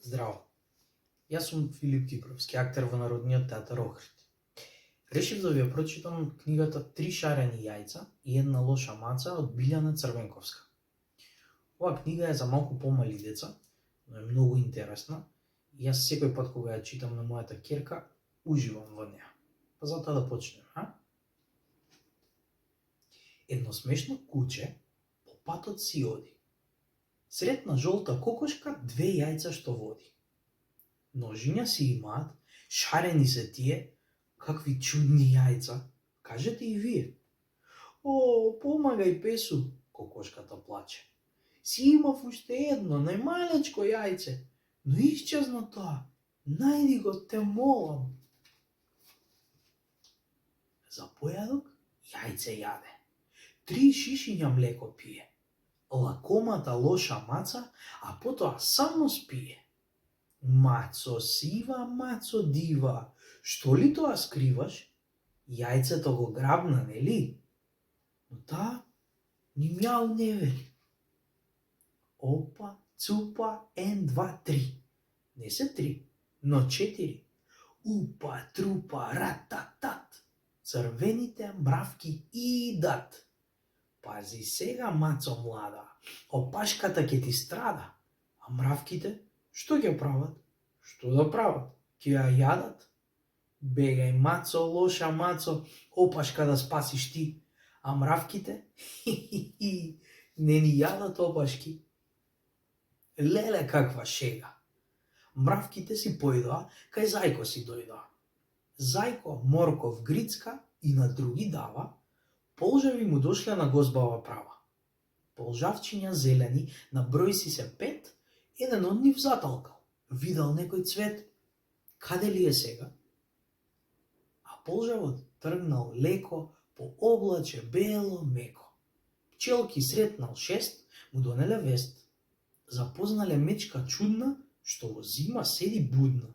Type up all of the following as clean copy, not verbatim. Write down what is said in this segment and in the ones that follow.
Здраво! Јас сум Филип Кипровски, актер во Народниот театар Охрид. Решив да ви ја прочитам книгата Три шарени јајца и една лоша маца од Билјана Црвенковска. Ова книга е за малку помали деца, но е многу интересна и јас секој пат кога ја читам на мојата ќерка, уживам во неа. Па затоа да почнеме, а? Едно смешно куче по патот си оди. Сретна жолта кокошка две јајца што води. Ножиња си имаат, шарени се тие, какви чудни јајца, кажете и вие. О, помагај песу, кокошката плаче. Си имав уште едно, најмалечко јајце, но исчезна тоа. Најди го, те молам. За појадок јајце јаде. 3 шишиња млеко пие. Лакомата лоша маца, а потоа само спие. Мацо сива, мацо дива, што ли тоа скриваш? Јајцето го грабна, нели? Но таа ни мјау не вели. Опа, цупа, 1, 2, 3. Не се 3, но 4. Упа, трупа, рататат. Црвените мравки идат. Пази сега, мацо млада, опашката ќе ти страда. А мравките, што ќе прават? Што да прават? Ќе ја јадат? Бегај, мацо, лоша мацо, опашка да спасиш ти. А мравките, не ни јадат опашки. Леле, каква шега. Мравките си појдоа, кај зајко си дојдоа. Зајко, морков, грицка и на други дава, полжави му дошле на гозбава права. Полжавчиња зелени, на број си се 5, еден од нив заталкал. Видал некој цвет, каде ли е сега? А полжавот тргнал леко по облаче бело меко. Пчелки сретнал 6, му донеле вест. Запознале мечка чудна, што во зима седи будна.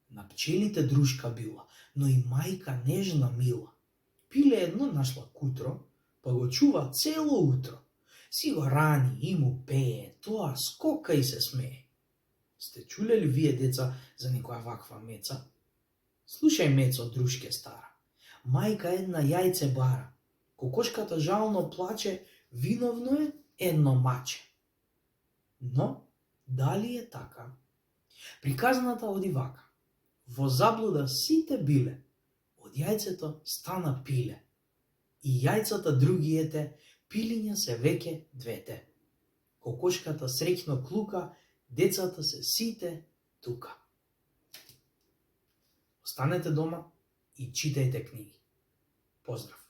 На пчелите дружка била, но и мајка нежна мила. Пиле едно нашла кутро, па го чува цело утро. Си го рани и му пее, тоа скока и се смее. Сте чулели вие, деца, за некоја ваква меца? Слушај, мецо, друшке стара. Мајка една јајце бара. Кокошката жално плаче, виновно е едно маче. Но, дали е така? Приказната оди вака. Во заблуда сите биле, од јајцето стана пиле. И јајцата други ете, пилиња се веќе двете. Кокошката среќно клука, децата се сите тука. Останете дома и читајте книги. Поздрав!